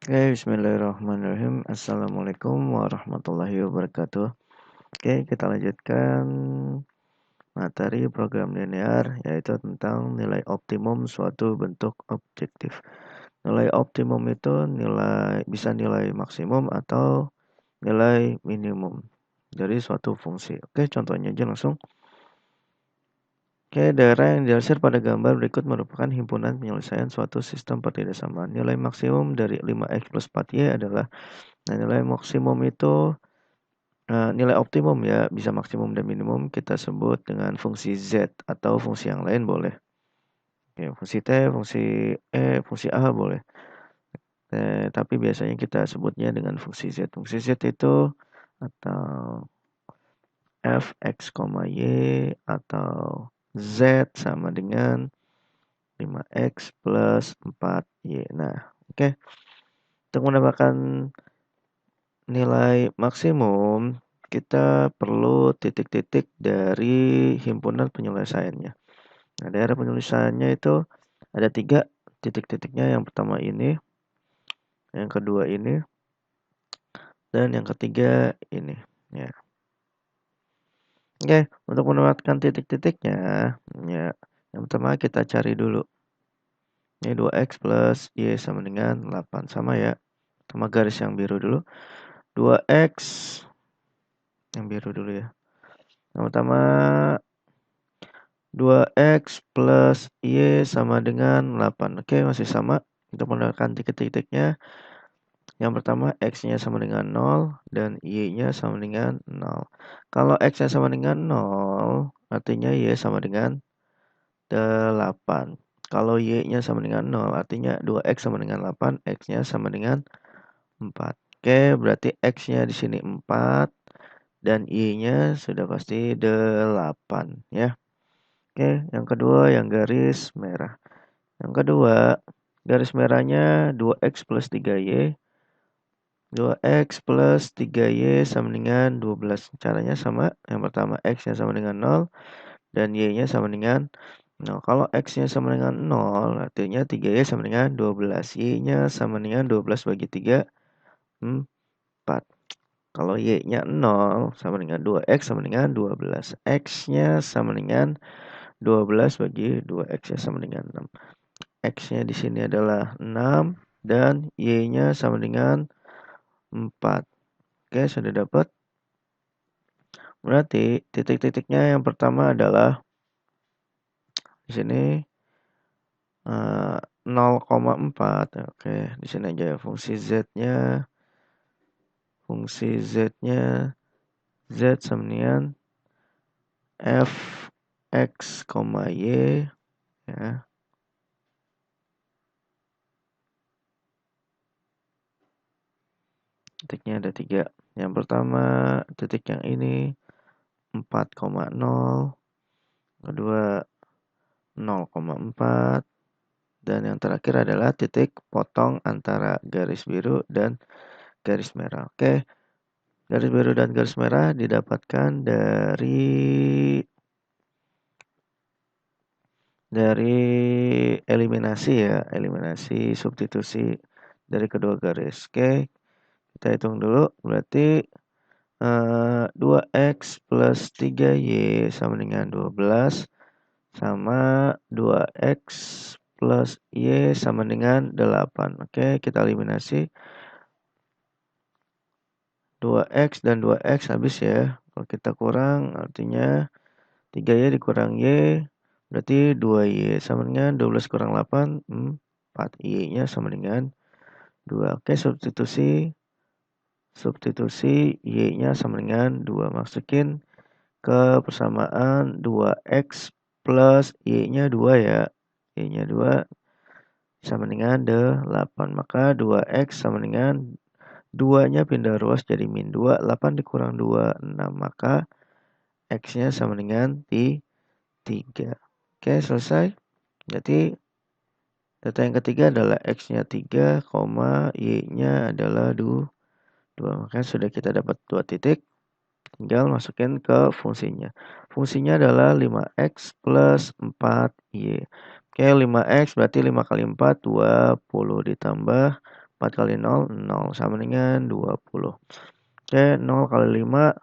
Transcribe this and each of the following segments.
Oke, bismillahirrahmanirrahim. Assalamualaikum warahmatullahi wabarakatuh. Oke, kita lanjutkan materi program linear, yaitu tentang nilai optimum suatu bentuk objektif. Nilai optimum itu bisa nilai maksimum atau nilai minimum dari suatu fungsi. Oke, contohnya aja langsung. Oke, daerah yang dilansir pada gambar berikut merupakan himpunan penyelesaian suatu sistem pertidaksama. Nilai maksimum dari 5x plus 4y adalah, nilai maksimum itu nilai optimum ya, bisa maksimum dan minimum kita sebut dengan fungsi Z atau fungsi yang lain boleh. Oke, fungsi T, fungsi E, fungsi A boleh. Tapi biasanya kita sebutnya dengan fungsi Z. Fungsi Z itu atau f x, y atau Z sama dengan 5x plus 4y. Nah, oke. Untuk mendapatkan nilai maksimum, kita perlu titik-titik dari himpunan penyelesaiannya. Nah, daerah penyelesaiannya itu ada 3 titik-titiknya. Yang pertama ini, yang kedua ini, dan yang ketiga ini. Ya. Oke, untuk mendapatkan titik-titiknya, ya, yang pertama kita cari dulu. Ini 2x plus y sama dengan 8. Sama ya. Sama garis yang biru dulu. 2x yang biru dulu ya. Yang pertama 2x plus y sama dengan 8. Oke, masih sama. Untuk mendapatkan titik-titiknya, yang pertama x-nya sama dengan 0 dan y-nya sama dengan 0. Kalau x-nya sama dengan 0, artinya y sama dengan 8. Kalau y-nya sama dengan 0, artinya 2x sama dengan 8, x-nya sama dengan 4. Oke, berarti x-nya di sini 4 dan y-nya sudah pasti 8 ya. Oke, yang kedua yang garis merah. Yang kedua, garis merahnya 2x plus 3y. 2x plus 3y sama dengan 12. Caranya sama. Yang pertama x-nya sama dengan 0 dan y-nya sama dengan 0. Kalau x-nya sama dengan 0, artinya 3y sama dengan 12. Y-nya sama dengan 12 bagi 3, 4. Kalau y-nya 0 sama dengan 2x sama dengan 12. X-nya sama dengan 12 bagi 2, X-nya sama dengan 6. X-nya di sini adalah 6 dan Y-nya sama dengan 4. Oke, sudah dapat. Berarti titik-titiknya yang pertama adalah di sini 0,4. Oke, di sini aja ya fungsi Z-nya. Fungsi Z-nya Z sama dengan f x, y ya. Titiknya ada 3. Yang pertama titik yang ini 4,0, kedua 0,4, dan yang terakhir adalah titik potong antara garis biru dan garis merah. Oke, garis biru dan garis merah didapatkan dari eliminasi ya, eliminasi substitusi dari kedua garis. Oke, kita hitung dulu. Berarti 2x plus 3y sama dengan 12 sama 2x plus y sama dengan 8. Oke, kita eliminasi. 2x dan 2x habis ya. Kalau kita kurang artinya 3y dikurang y berarti 2y sama dengan 12 kurang 8, 4. Y-nya sama dengan 2. Oke, substitusi y-nya sama dengan 2. Masukin ke persamaan 2x plus y-nya 2 ya. Y-nya 2 sama dengan 8. Maka 2x sama dengan 2-nya pindah ruas jadi min 2. 8 dikurang 2, 6. Maka x-nya sama dengan 3. Oke, selesai. Jadi data yang ketiga adalah x-nya 3, y-nya adalah 2. Maka sudah kita dapat 2 titik. Tinggal masukin ke fungsinya. Fungsinya adalah 5x plus 4y. Oke, 5x berarti 5 kali 4, 20 ditambah 4 kali 0, 0 sama dengan 20. Oke, 0 kali 5,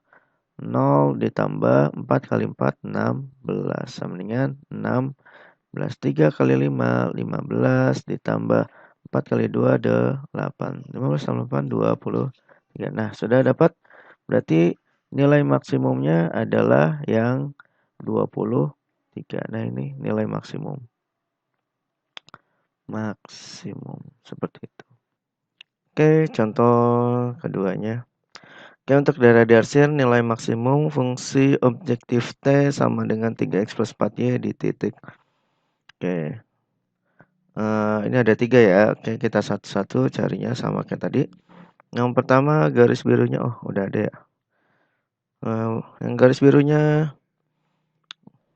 0 ditambah 4 kali 4, 16 sama dengan 16. 3 kali 5, 15 ditambah 4 kali 2, 8. 15 tambah 8, 23. Nah, sudah dapat. Berarti nilai maksimumnya adalah yang 23. Nah, ini nilai maksimum. Seperti itu. Oke, contoh keduanya. Oke, untuk daerah Darcy nilai maksimum fungsi objektif T sama dengan 3x plus 4y di titik. Oke. Ini ada 3 ya. Oke, kita satu-satu carinya sama kayak tadi. Yang pertama garis birunya, udah ada ya. Yang garis birunya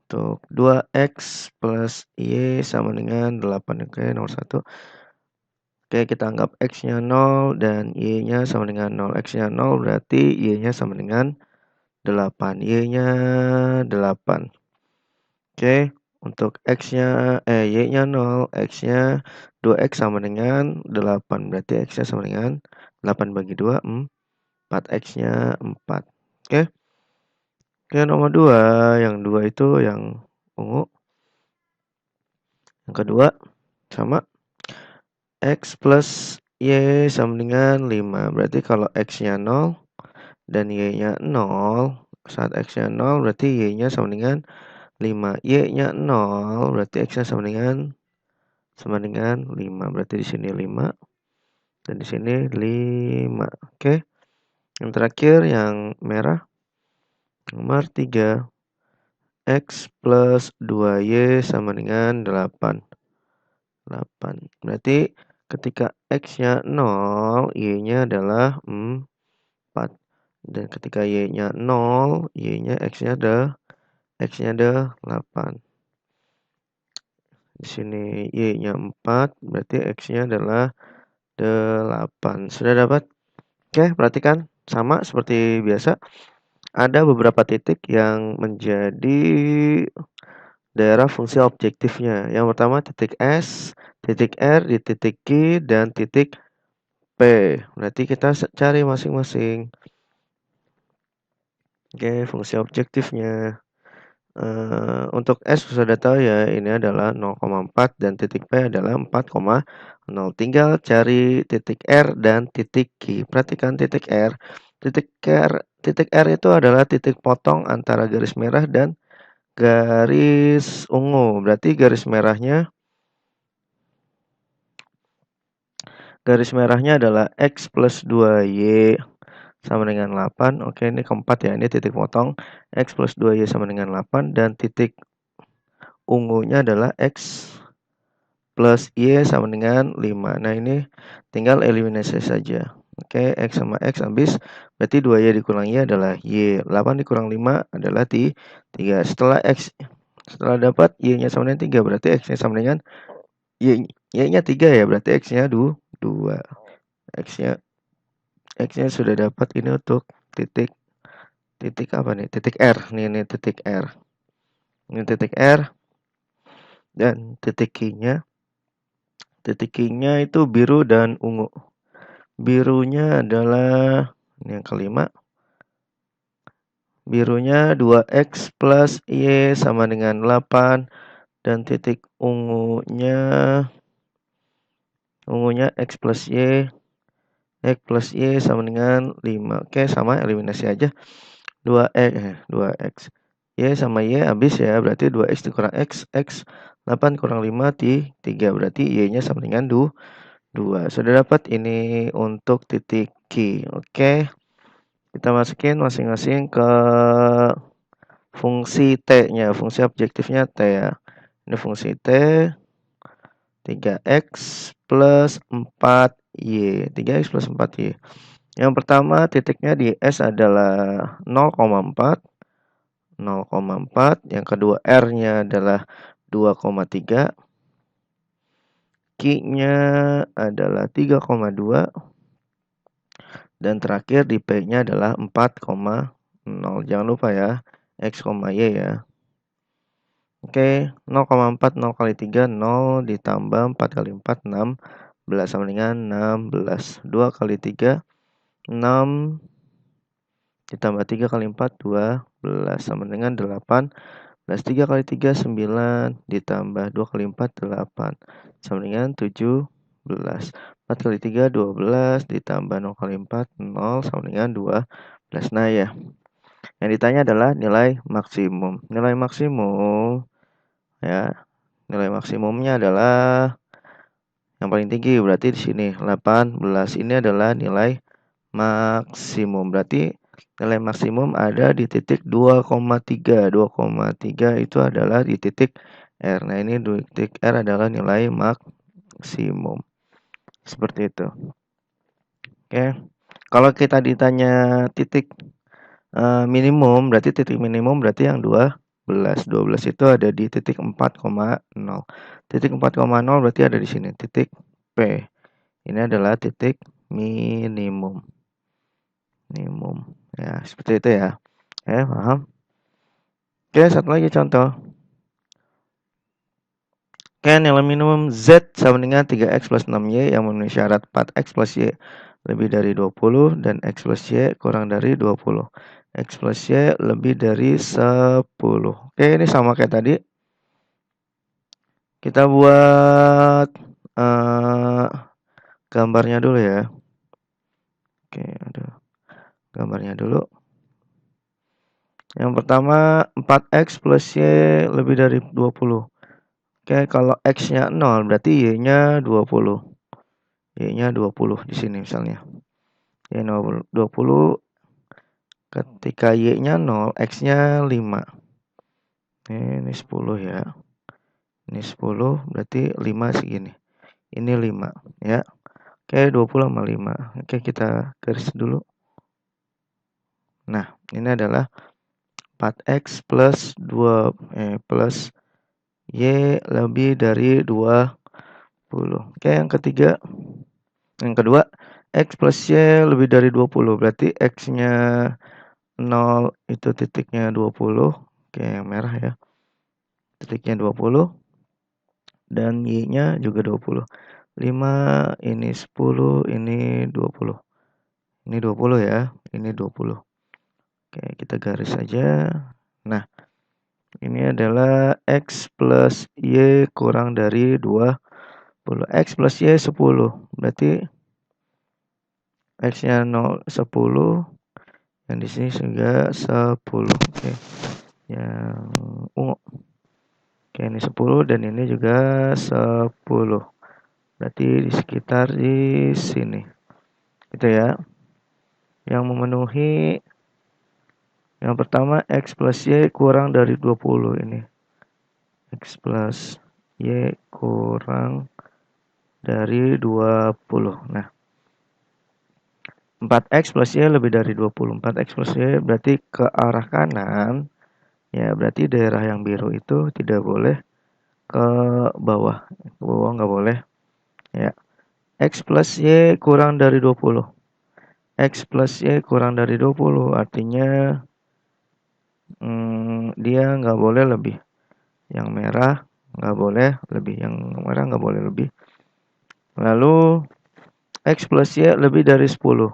untuk 2x plus y sama dengan 8. Oke, nomor 1. Oke, kita anggap x-nya 0 dan y-nya sama dengan 0. X-nya 0 berarti y-nya sama dengan 8. Y-nya 8. Oke, untuk y-nya 0, x-nya 2x sama dengan 8. Berarti x-nya sama dengan 8 bagi 2, 4. X-nya 4. Oke. Oke, nomor 2. Yang 2 itu yang ungu. Yang kedua, sama. X plus Y sama dengan 5. Berarti kalau X-nya 0 dan Y-nya 0, saat X-nya 0 berarti Y-nya sama dengan 5. Y-nya 0 berarti X-nya sama dengan 5. Berarti di sini 5 dan di sini 5. Oke. Yang terakhir yang merah. Nomor 3. X plus 2Y sama dengan 8. Berarti ketika X-nya 0, Y-nya adalah 4. Dan ketika Y-nya 0, Y-nya X-nya ada 8. Di sini Y-nya 4, berarti X-nya adalah 8. Sudah dapat? Oke, perhatikan. Sama seperti biasa. Ada beberapa titik yang menjadi daerah fungsi objektifnya. Yang pertama titik S, titik R, di titik Q, dan titik P. Berarti kita cari masing-masing. Oke, fungsi objektifnya. Untuk S sudah tahu ya, ini adalah 0,4 dan titik P adalah 4,0. Tinggal cari titik R dan titik Q. Perhatikan titik R. Titik R itu adalah titik potong antara garis merah dan garis ungu. Berarti garis merahnya adalah X plus 2Y sama dengan 8. Oke, ini keempat ya. Ini titik potong. X plus 2Y sama dengan 8. Dan titik ungunya adalah X plus Y sama dengan 5. Nah, ini tinggal eliminasi saja. Oke, X sama X habis. Berarti 2Y dikurang Y adalah Y. 8 dikurang 5 adalah 3. Setelah dapat Y-nya sama dengan 3. Berarti X-nya sama dengan Y-nya 3 ya. Berarti X-nya 2. X-nya sudah dapat. Ini untuk titik apa nih? Titik R. Ini titik R. Ini titik R. Dan titik Q-nya. Titik Q-nya itu biru dan ungu. Birunya adalah ini yang kelima. Birunya 2X plus Y sama dengan 8. Dan titik ungunya X plus Y. X plus Y sama dengan 5. Oke, sama eliminasi aja. 2X. Y sama Y habis ya. Berarti 2X dikurang X. X 8 kurang 5 3. Berarti Y-nya sama dengan 2. Sudah dapat ini untuk titik Q. Oke. Kita masukin masing-masing ke fungsi T-nya. Fungsi objektifnya T ya. Ini fungsi T. 3X plus 4Y. 3X plus 4Y. Yang pertama titiknya di S adalah 0,4. Yang kedua R-nya adalah 2,3. Q-nya adalah 3,2. Dan terakhir di P-nya adalah 4,0. Jangan lupa ya, X, Y ya. Oke, 0,4, 0 kali 3, 0 ditambah 4 kali 4, 16. sama dengan 16. 2 kali 3, 6. Ditambah 3 kali 4, 12. Sama dengan 8. 3 kali 3, 9. Ditambah 2 kali 4, 8. Sama dengan 17. 4 kali 3, 12. Ditambah 0 kali 4, 0. Sama dengan 12. Nah ya, yang ditanya adalah nilai maksimum. Nilai maksimum, ya, nilai maksimumnya adalah yang paling tinggi, berarti di sini 18. Ini adalah nilai maksimum. Berarti nilai maksimum ada di titik 2,3. 2,3 itu adalah di titik R. Nah, ini titik R adalah nilai maksimum. Seperti itu. Oke. Kalau kita ditanya titik minimum, berarti titik minimum berarti yang 12. 12 itu ada di titik 4,0. Titik 4,0 berarti ada di sini, titik P. Ini adalah titik minimum. Ya, seperti itu ya. Paham? Oke, satu lagi contoh. Oke, nilai minimum Z sama dengan 3X plus 6Y yang memenuhi syarat 4X plus Y lebih dari 20 dan X plus Y kurang dari 20. X plus Y lebih dari 10. Oke, ini sama kayak tadi. Kita buat gambarnya dulu ya. Oke, ada gambarnya dulu. Yang pertama 4X plus Y lebih dari 20. Oke, kalau X-nya 0 berarti Y-nya 20. Y-nya 20 di sini misalnya. Y-nya 20. Ketika Y-nya 0, X-nya 5. Ini 10 ya. Ini 10 berarti 5 segini. Ini 5 ya. Oke, 20 sama 5. Oke, kita garis dulu. Nah, ini adalah 4X plus 2 plus Y lebih dari 20. Oke, yang ketiga. Yang kedua, X plus Y lebih dari 20. Berarti X-nya 0 itu titiknya 20. Oke, yang merah ya. Titiknya 20. Dan Y-nya juga 20. 5, ini 10, ini 20. Ini 20 ya, ini 20. Oke, kita garis saja. Nah, ini adalah X plus Y kurang dari 20. X plus Y 10. Berarti X-nya 0, 10. Yang di sini juga 10. Oke. Yang ungu. Oke, ini 10 dan ini juga 10. Berarti di sekitar di sini. Gitu ya. Yang memenuhi yang pertama X plus Y kurang dari 20 ini. X plus Y kurang dari 20. Nah, 4X plus Y lebih dari 20. 4X plus Y berarti ke arah kanan. Ya, berarti daerah yang biru itu tidak boleh ke bawah. Ke bawah nggak boleh. Ya. X plus Y kurang dari 20. X plus Y kurang dari 20 artinya dia nggak boleh lebih. Yang merah nggak boleh lebih. Yang merah nggak boleh lebih. Lalu X plus Y lebih dari 10.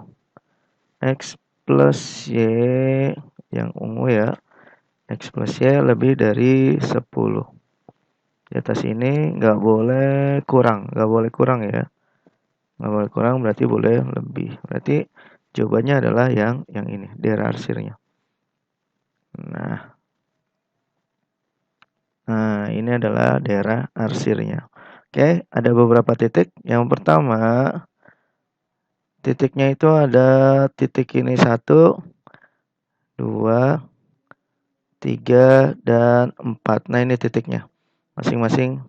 X plus Y yang ungu ya. X plus Y lebih dari 10. Di atas ini nggak boleh kurang. Nggak boleh kurang ya. Nggak boleh kurang berarti boleh lebih. Berarti jawabannya adalah yang ini. Daerah arsirnya. Nah, ini adalah daerah arsirnya. Oke, ada beberapa titik. Yang pertama, titiknya itu ada titik ini 1, 2, 3, dan 4. Nah, ini titiknya. Masing-masing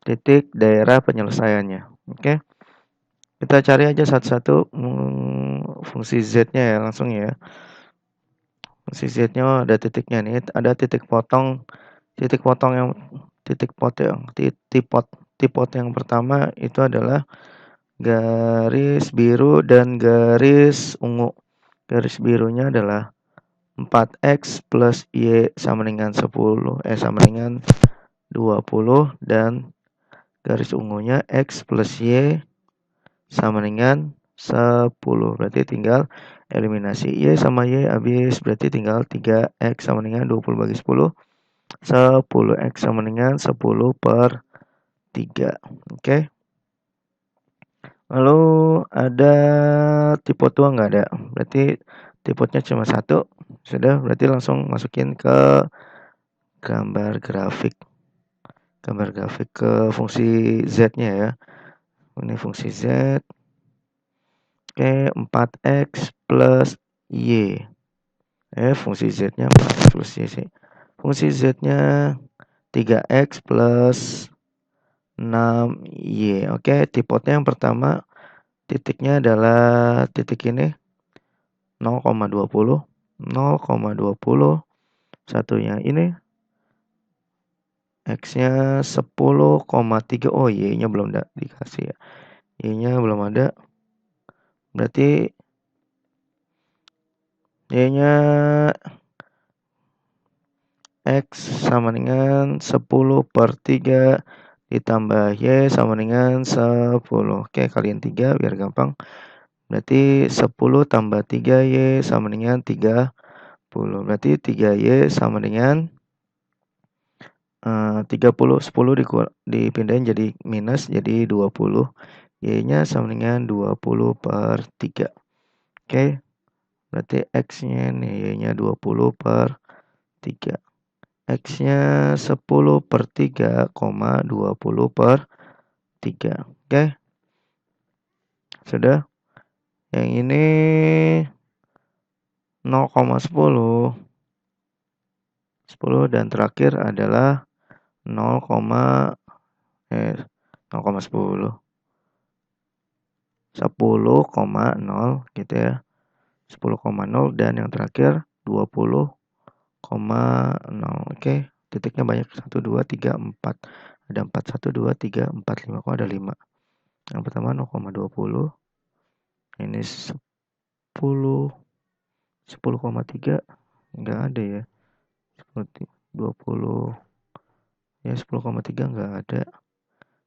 titik daerah penyelesaiannya. Oke. Kita cari aja satu-satu fungsi Z-nya ya, langsung ya. Fungsi Z-nya ada titiknya nih, ada titik potong yang tipot yang pertama itu adalah garis biru dan garis ungu. Garis birunya adalah 4X plus Y sama dengan 10 sama dengan 20 dan garis ungunya X plus Y sama dengan 10. Berarti tinggal eliminasi. Y sama Y habis. Berarti tinggal 3X sama dengan 20 bagi 10. 10X sama dengan 10 per 3. Oke. Lalu ada tipe tua nggak ada? Berarti tipenya cuma satu. Sudah, berarti langsung masukin ke gambar grafik. Gambar grafik ke fungsi Z-nya ya. Ini fungsi Z. Oke, 4X plus Y. Fungsi Z-nya 4X plus Y sih. Fungsi Z-nya 3X plus 6Y. Oke, tipenya yang pertama titiknya adalah titik ini 0,20. 0,20. Satunya ini X-nya 10,3. Oh, Y-nya belum dikasih ya. Y-nya belum ada. Berarti Y-nya X sama dengan 10 per 3 ditambah Y sama dengan 10. Oke, kalian 3 biar gampang. Berarti 10 tambah 3Y sama dengan 30. Berarti 3Y sama dengan 30. 10 dipindahin jadi minus, jadi 20. Y-nya sama dengan 20 per 3. Oke, berarti X-nya nih, Y-nya 20 per 3. X-nya 10 per 3, 20 per 3. Oke. Sudah. Yang ini 0,10. 10 dan terakhir adalah 0,10. 10,0 gitu ya. 10,0 dan yang terakhir 20,0. Oke. Titiknya banyak. 1, 2, 3, 4. Ada 4. 1, 2, 3, 4, 5. Kok ada 5? Yang pertama 0,20. Ini 10. 10,3. Enggak ada ya. 20. Ya 10,3 enggak ada.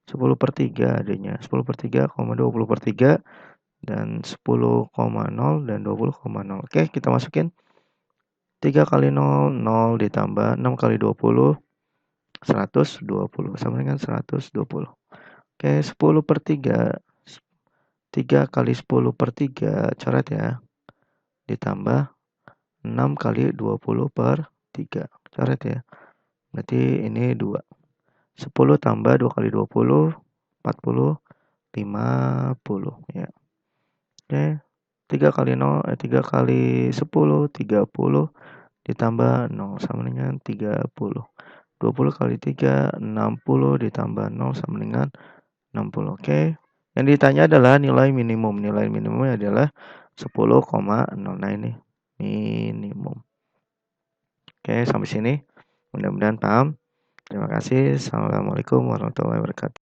10 per 3 adanya. 10 per 3, 20 per 3. Dan 10,0 dan 20,0. Oke, kita masukin. 3 kali 0, 0 ditambah 6 kali 20, 120. Sama dengan 120. Oke, 10 per 3. 3 kali 10 per 3, coret ya. Ditambah 6 kali 20 per 3, coret ya. Berarti ini 2. 10 tambah 2 kali 20, 40, 50 ya. Oke. 3 kali 0, 3 kali 10, 30 ditambah 0 sama dengan 30. 20 kali 3, 60 ditambah 0 sama dengan 60. Oke. Yang ditanya adalah nilai minimum. Nilai minimumnya adalah 10,0. Nah, ini minimum. Oke, sampai sini. Mudah-mudahan paham. Terima kasih. Assalamualaikum warahmatullahi wabarakatuh.